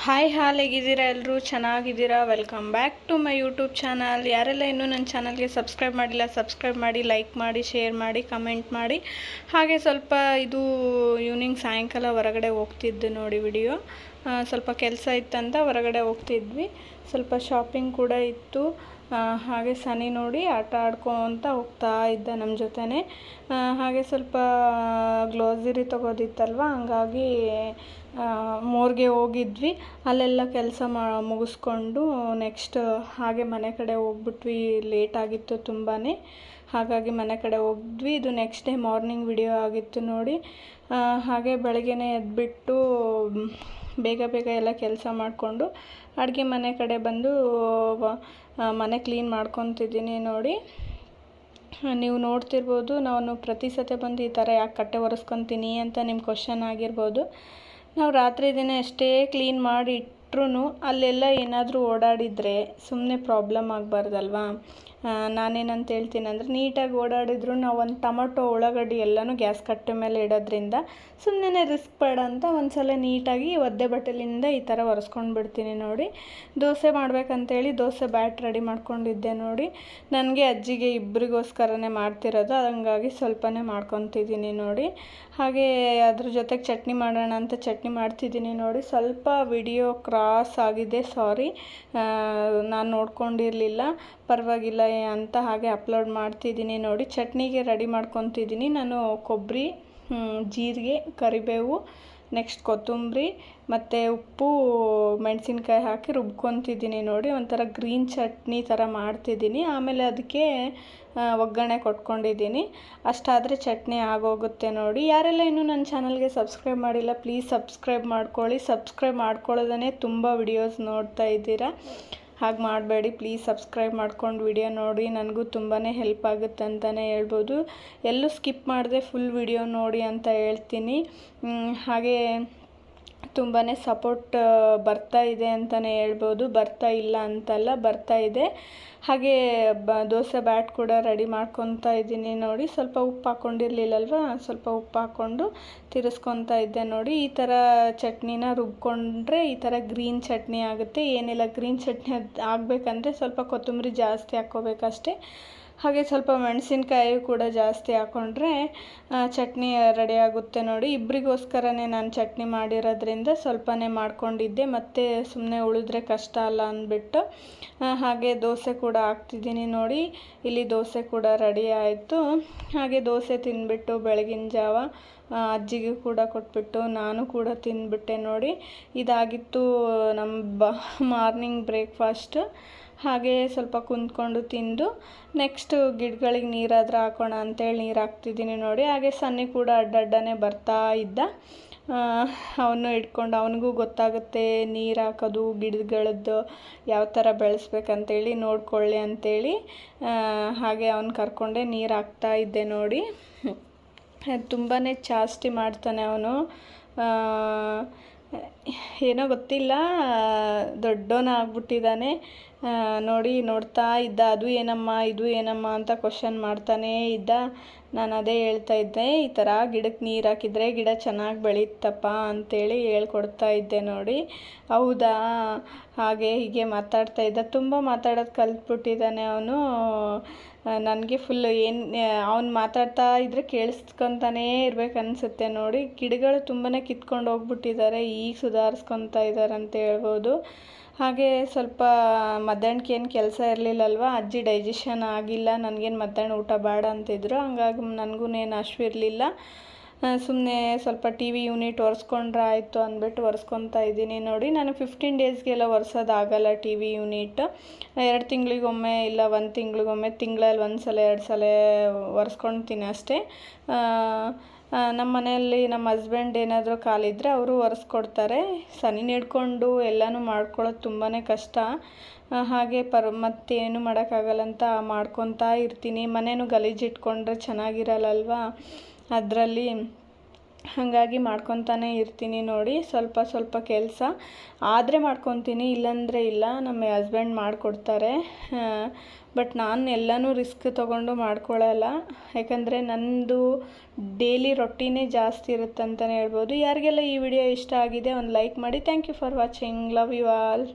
Hi ಹೇಗಿದ್ದೀರಾ ಎಲ್ಲರೂ ಚೆನ್ನಾಗಿದ್ದೀರಾ. Welcome back to my YouTube channel. ಯಾರೆಲ್ಲ ಇನ್ನೂ ನನ್ನ ಚಾನಲ್ಗೆ ಸಬ್ಸ್ಕ್ರೈಬ್ ಮಾಡಿಲ್ಲ ಸಬ್ಸ್ಕ್ರೈಬ್ ಮಾಡಿ, ಲೈಕ್ ಮಾಡಿ, ಶೇರ್ ಮಾಡಿ, ಕಮೆಂಟ್ ಮಾಡಿ. ಹಾಗೆ ಸ್ವಲ್ಪ ಇದು ಈವ್ನಿಂಗ್ ಸಾಯಂಕಾಲ ಹೊರಗಡೆ ಹೋಗ್ತಿದ್ದೆ ನೋಡಿ ವಿಡಿಯೋ. ಸ್ವಲ್ಪ ಕೆಲಸ ಇತ್ತಂತ ಹೊರಗಡೆ ಹೋಗ್ತಿದ್ವಿ. ಸ್ವಲ್ಪ ಶಾಪಿಂಗ್ ಕೂಡ ಇತ್ತು. ಹಾಗೆ ಸನಿ ನೋಡಿ ಆಟ ಆಡ್ಕೊತ ಹೋಗ್ತಾ ಇದ್ದ ನಮ್ಮ ಜೊತೆನೇ. ಹಾಗೆ ಸ್ವಲ್ಪ ಗ್ಲೋಸರಿ ತೊಗೋದಿತ್ತಲ್ವ, ಹಂಗಾಗಿ ಮೋರ್ಗೆ ಹೋಗಿದ್ವಿ. ಅಲ್ಲೆಲ್ಲ ಕೆಲಸ ಮುಗಿಸ್ಕೊಂಡು ನೆಕ್ಸ್ಟ್ ಹಾಗೆ ಮನೆ ಕಡೆ ಹೋಗ್ಬಿಟ್ವಿ. ಲೇಟ್ ಆಗಿತ್ತು ತುಂಬಾ, ಹಾಗಾಗಿ ಮನೆ ಕಡೆ ಹೋಗಿದ್ವಿ. ಇದು ನೆಕ್ಸ್ಟ್ ಡೇ ಮಾರ್ನಿಂಗ್ ವಿಡಿಯೋ ಆಗಿತ್ತು ನೋಡಿ. ಹಾಗೆ ಬೆಳಗ್ಗೆನೇ ಎದ್ಬಿಟ್ಟು ಬೇಗ ಬೇಗ ಎಲ್ಲ ಕೆಲಸ ಮಾಡಿಕೊಂಡು ಅಡುಗೆ ಮನೆ ಕಡೆ ಬಂದು ಮನೆ ಕ್ಲೀನ್ ಮಾಡ್ಕೊತಿದ್ದೀನಿ ನೋಡಿ. ನೀವು ನೋಡ್ತಿರ್ಬೋದು, ನಾನು ಪ್ರತಿ ಸತಿ ಬಂದು ಈ ಥರ ಯಾಕೆ ಕಟ್ಟೆ ಒರೆಸ್ಕೊತೀನಿ ಅಂತ ನಿಮ್ಮ ಕ್ವಶನ್ ಆಗಿರ್ಬೋದು. ನಾವು ರಾತ್ರಿ ದಿನ ಎಷ್ಟೇ ಕ್ಲೀನ್ ಮಾಡಿ ಇಟ್ಟರು ಅಲ್ಲೆಲ್ಲ ಏನಾದರೂ ಓಡಾಡಿದರೆ ಸುಮ್ಮನೆ ಪ್ರಾಬ್ಲಮ್ ಆಗಬಾರ್ದಲ್ವಾ. ನಾನೇನಂತ ಹೇಳ್ತೀನಿ ಅಂದರೆ, ನೀಟಾಗಿ ಓಡಾಡಿದ್ರು ನಾವು ಒಂದು ಟೊಮಟೊ ಉಳ್ಳಾಗಡ್ಡಿ ಎಲ್ಲನೂ ಗ್ಯಾಸ್ ಕಟ್ಟೆ ಮೇಲೆ ಇಡೋದ್ರಿಂದ ಸುಮ್ಮನೆ ರಿಸ್ಕ್ ಬೇಡ ಅಂತ ಒಂದು ಸಲ ನೀಟಾಗಿ ಒದ್ದೆ ಬಟ್ಟಲಿಂದ ಈ ಥರ ಒರೆಸ್ಕೊಂಡು ಬಿಡ್ತೀನಿ ನೋಡಿ. ದೋಸೆ ಮಾಡಬೇಕಂತೇಳಿ ದೋಸೆ ಬ್ಯಾಟ್ ರೆಡಿ ಮಾಡ್ಕೊಂಡಿದ್ದೆ ನೋಡಿ. ನನಗೆ ಅಜ್ಜಿಗೆ ಇಬ್ಬರಿಗೋಸ್ಕರನೇ ಮಾಡ್ತಿರೋದು, ಹಂಗಾಗಿ ಸ್ವಲ್ಪನೇ ಮಾಡ್ಕೊತಿದ್ದೀನಿ ನೋಡಿ. ಹಾಗೆ ಅದ್ರ ಜೊತೆಗೆ ಚಟ್ನಿ ಮಾಡೋಣ ಅಂತ ಚಟ್ನಿ ಮಾಡ್ತಿದ್ದೀನಿ ನೋಡಿ. ಸ್ವಲ್ಪ ವಿಡಿಯೋ ಕ್ರಾಸ್ ಆಗಿದೆ, ಸಾರಿ, ನಾನು ನೋಡ್ಕೊಂಡಿರಲಿಲ್ಲ, ಪರವಾಗಿಲ್ಲ ಅಂತ ಹಾಗೆ ಅಪ್ಲೋಡ್ ಮಾಡ್ತಿದ್ದೀನಿ ನೋಡಿ. ಚಟ್ನಿಗೆ ರೆಡಿ ಮಾಡ್ಕೊತಿದ್ದೀನಿ ನಾನು. ಕೊಬ್ಬರಿ, ಜೀರಿಗೆ, ಕರಿಬೇವು, ನೆಕ್ಸ್ಟ್ ಕೊತ್ತಂಬರಿ ಮತ್ತು ಉಪ್ಪು, ಮೆಣಸಿನ್ಕಾಯಿ ಹಾಕಿ ರುಬ್ಕೊತಿದ್ದೀನಿ ನೋಡಿ. ಒಂಥರ ಗ್ರೀನ್ ಚಟ್ನಿ ಥರ ಮಾಡ್ತಿದ್ದೀನಿ. ಆಮೇಲೆ ಅದಕ್ಕೆ ಒಗ್ಗರಣೆ ಕೊಟ್ಕೊಂಡಿದ್ದೀನಿ. ಅಷ್ಟಾದರೆ ಚಟ್ನಿ ಆಗೋಗುತ್ತೆ ನೋಡಿ. ಯಾರೆಲ್ಲ ಇನ್ನೂ ನನ್ನ ಚಾನಲ್ಗೆ ಸಬ್ಸ್ಕ್ರೈಬ್ ಮಾಡಿಲ್ಲ ಪ್ಲೀಸ್ ಸಬ್ಸ್ಕ್ರೈಬ್ ಮಾಡ್ಕೊಳ್ಳಿ. ಸಬ್ಸ್ಕ್ರೈಬ್ ಮಾಡ್ಕೊಳ್ಳೋದೇ ತುಂಬ ವಿಡಿಯೋಸ್ ನೋಡ್ತಾ ಇದ್ದೀರಾ, ಹಾಗೆ ಮಾಡಬೇಡಿ ಪ್ಲೀಸ್. ಸಬ್ಸ್ಕ್ರೈಬ್ ಮಾಡ್ಕೊಂಡು ವಿಡಿಯೋ ನೋಡಿ, ನನಗೂ ತುಂಬಾ ಹೆಲ್ಪ್ ಆಗುತ್ತೆ ಅಂತಲೇ ಹೇಳ್ಬೋದು. ಎಲ್ಲೂ ಸ್ಕಿಪ್ ಮಾಡದೆ ಫುಲ್ ವಿಡಿಯೋ ನೋಡಿ ಅಂತ ಹೇಳ್ತೀನಿ. ಹಾಗೆ ತುಂಬಾ ಸಪೋರ್ಟ್ ಬರ್ತಾ ಇದೆ ಅಂತಲೇ ಹೇಳ್ಬೋದು, ಬರ್ತಾ ಇಲ್ಲ ಅಂತಲ್ಲ, ಬರ್ತಾ ಇದೆ. ಹಾಗೆ ದೋಸೆ ಬ್ಯಾಟ್ ಕೂಡ ರೆಡಿ ಮಾಡ್ಕೊತಾ ಇದ್ದೀನಿ ನೋಡಿ. ಸ್ವಲ್ಪ ಉಪ್ಪು ಹಾಕ್ಕೊಂಡಿರಲಿಲ್ಲಲ್ವ, ಸ್ವಲ್ಪ ಉಪ್ಪು ಹಾಕ್ಕೊಂಡು ತಿರ್ಸ್ಕೊತಾ ಇದ್ದೆ ನೋಡಿ. ಈ ಥರ ಚಟ್ನಿನ ರುಬ್ಕೊಂಡ್ರೆ ಈ ಥರ ಗ್ರೀನ್ ಚಟ್ನಿ ಆಗುತ್ತೆ. ಏನಿಲ್ಲ, ಗ್ರೀನ್ ಚಟ್ನಿ ಆಗಬೇಕಂದ್ರೆ ಸ್ವಲ್ಪ ಕೊತ್ತಂಬರಿ ಜಾಸ್ತಿ ಹಾಕ್ಕೋಬೇಕಷ್ಟೆ. ಹಾಗೆ ಸ್ವಲ್ಪ ಮೆಣಸಿನ್ಕಾಯಿ ಕೂಡ ಜಾಸ್ತಿ ಹಾಕ್ಕೊಂಡ್ರೆ ಚಟ್ನಿ ರೆಡಿ ಆಗುತ್ತೆ ನೋಡಿ. ಇಬ್ಬರಿಗೋಸ್ಕರನೇ ನಾನು ಚಟ್ನಿ ಮಾಡಿರೋದ್ರಿಂದ ಸ್ವಲ್ಪನೇ ಮಾಡ್ಕೊಂಡಿದ್ದೆ, ಮತ್ತು ಸುಮ್ಮನೆ ಉಳಿದ್ರೆ ಕಷ್ಟ ಅಲ್ಲ ಅಂದ್ಬಿಟ್ಟು. ಹಾಗೆ ದೋಸೆ ಕೂಡ ಹಾಕ್ತಿದ್ದೀನಿ ನೋಡಿ. ಇಲ್ಲಿ ದೋಸೆ ಕೂಡ ರೆಡಿ ಆಯಿತು. ಹಾಗೆ ದೋಸೆ ತಿಂದ್ಬಿಟ್ಟು ಬೆಳಗಿನ ಜಾವ ಅಜ್ಜಿಗೆ ಕೂಡ ಕೊಟ್ಬಿಟ್ಟು ನಾನು ಕೂಡ ತಿಂದ್ಬಿಟ್ಟೆ ನೋಡಿ. ಇದಾಗಿತ್ತು ನಮ್ಮ ಮಾರ್ನಿಂಗ್ ಬ್ರೇಕ್ಫಾಸ್ಟು. ಹಾಗೆ ಸ್ವಲ್ಪ ಕುಂತ್ಕೊಂಡು ತಿಂದು ನೆಕ್ಸ್ಟು ಗಿಡಗಳಿಗೆ ನೀರಾದರೂ ಹಾಕೋಣ ಅಂತೇಳಿ ನೀರು ಹಾಕ್ತಿದ್ದೀನಿ ನೋಡಿ. ಹಾಗೆ ಸನ್ನಿ ಕೂಡ ಅಡ್ಡಡ್ಡನೇ ಬರ್ತಾ ಇದ್ದ. ಅವನು ಇಟ್ಕೊಂಡು ಅವನಿಗೂ ಗೊತ್ತಾಗುತ್ತೆ ನೀರು ಹಾಕೋದು, ಗಿಡಗಳದ್ದು ಯಾವ ಥರ ಬೆಳೆಸ್ಬೇಕಂತೇಳಿ ನೋಡ್ಕೊಳ್ಳಿ ಅಂಥೇಳಿ ಹಾಗೆ ಅವನು ಕರ್ಕೊಂಡೆ ನೀರು ಹಾಕ್ತಾ ಇದ್ದೆ ನೋಡಿ. ತುಂಬಾ ಚಾಸ್ತಿ ಮಾಡ್ತಾನೆ ಅವನು, ಏನೋ ಗೊತ್ತಿಲ್ಲ, ದೊಡ್ಡವನ ಆಗ್ಬಿಟ್ಟಿದ್ದಾನೆ ನೋಡಿ. ನೋಡ್ತಾ ಇದ್ದ, ಅದು ಏನಮ್ಮ ಇದು ಏನಮ್ಮ ಅಂತ ಕ್ವಶನ್ ಮಾಡ್ತಾನೇ ಇದ್ದ. ನಾನು ಅದೇ ಹೇಳ್ತಾ ಇದ್ದೆ, ಈ ಥರ ಗಿಡಕ್ಕೆ ನೀರು ಹಾಕಿದರೆ ಗಿಡ ಚೆನ್ನಾಗಿ ಬೆಳೀತಪ್ಪ ಅಂತೇಳಿ ಹೇಳ್ಕೊಡ್ತಾ ಇದ್ದೆ ನೋಡಿ. ಹೌದಾ, ಹಾಗೆ ಹೀಗೆ ಮಾತಾಡ್ತಾ ಇದ್ದ. ತುಂಬ ಮಾತಾಡೋದು ಕಲ್ತ್ಬಿಟ್ಟಿದ್ದಾನೆ ಅವನು. ನನಗೆ ಫುಲ್ ಅವ್ನು ಮಾತಾಡ್ತಾ ಇದ್ದರೆ ಕೇಳಿಸ್ಕೊತಾನೇ ಇರ್ಬೇಕು ಅನಿಸುತ್ತೆ ನೋಡಿ. ಗಿಡಗಳು ತುಂಬಾ ಕಿತ್ಕೊಂಡು ಹೋಗ್ಬಿಟ್ಟಿದ್ದಾರೆ, ಈಗ ಸುಧಾರಿಸ್ಕೊತಾ ಇದ್ದಾರೆ ಅಂತ ಹೇಳ್ಬೋದು. ಹಾಗೆ ಸ್ವಲ್ಪ ಮಧ್ಯಾಹ್ನಕ್ಕೆ ಏನು ಕೆಲಸ ಇರಲಿಲ್ಲಲ್ವ, ಅಜ್ಜಿ ಡೈಜೆಷನ್ ಆಗಿಲ್ಲ, ನನಗೇನು ಮಧ್ಯಾಹ್ನ ಊಟ ಬೇಡ ಅಂತಿದ್ರು. ಹಂಗಾಗಿ ನನಗೂ ಏನು ಹಶ್ವಿರಲಿಲ್ಲ. ಸುಮ್ಮನೆ ಸ್ವಲ್ಪ ಟಿ ವಿ ಯೂನಿಟ್ ಒರೆಸ್ಕೊಂಡ್ರೆ ಆಯಿತು ಅಂದ್ಬಿಟ್ಟು ಒರೆಸ್ಕೊತಾ ಇದ್ದೀನಿ ನೋಡಿ. ನಾನು 15 ಡೇಸ್ಗೆಲ್ಲ ಒರೆಸೋದಾಗಲ್ಲ ಟಿ ವಿ ಯೂನಿಟ್. 2 ತಿಂಗಳಿಗೊಮ್ಮೆ ಇಲ್ಲ 1 ತಿಂಗಳಿಗೊಮ್ಮೆ, ತಿಂಗಳಲ್ಲಿ 1 ಸಲ 2 ಸಲ ಒರೆಸ್ಕೊಳ್ತೀನಿ ಅಷ್ಟೇ. ನಮ್ಮ ಮನೆಯಲ್ಲಿ ನಮ್ಮ ಹಸ್ಬೆಂಡ್ ಏನಾದರೂ ಕಾಲಿದ್ದರೆ ಅವರು ಒರೆಸ್ಕೊಡ್ತಾರೆ. ಸನಿ ಹಿಡ್ಕೊಂಡು ಎಲ್ಲನೂ ಮಾಡ್ಕೊಳ್ಳೋದು ತುಂಬಾ ಕಷ್ಟ. ಹಾಗೆ ಮತ್ತೇನು ಮಾಡೋಕ್ಕಾಗಲ್ಲ ಅಂತ ಮಾಡ್ಕೊತಾ ಇರ್ತೀನಿ. ಮನೇನು ಗಲೀಜಿಟ್ಕೊಂಡ್ರೆ ಚೆನ್ನಾಗಿರಲ್ಲಲ್ವ, ಅದರಲ್ಲಿ ಹಾಗಾಗಿ ಮಾಡ್ಕೊತಾನೆ ಇರ್ತೀನಿ ನೋಡಿ. ಸ್ವಲ್ಪ ಸ್ವಲ್ಪ ಕೆಲಸ ಆದರೆ ಮಾಡ್ಕೊತೀನಿ, ಇಲ್ಲಾಂದರೆ ಇಲ್ಲ. ನಮ್ಮ ಹಸ್ಬೆಂಡ್ ಮಾಡಿಕೊಡ್ತಾರೆ. ಬಟ್ ನಾನು ಎಲ್ಲನೂ ರಿಸ್ಕ್ ತೊಗೊಂಡು ಮಾಡ್ಕೊಳ್ಳಲ್ಲ, ಯಾಕಂದರೆ ನನ್ನದು ಡೈಲಿ ರೊಟ್ಟಿನೇ ಜಾಸ್ತಿ ಇರುತ್ತಂತಲೇ ಹೇಳ್ಬೋದು. ಯಾರಿಗೆಲ್ಲ ಈ ವಿಡಿಯೋ ಇಷ್ಟ ಆಗಿದೆ ಒಂದು ಲೈಕ್ ಮಾಡಿ. Thank you for watching. Love you all.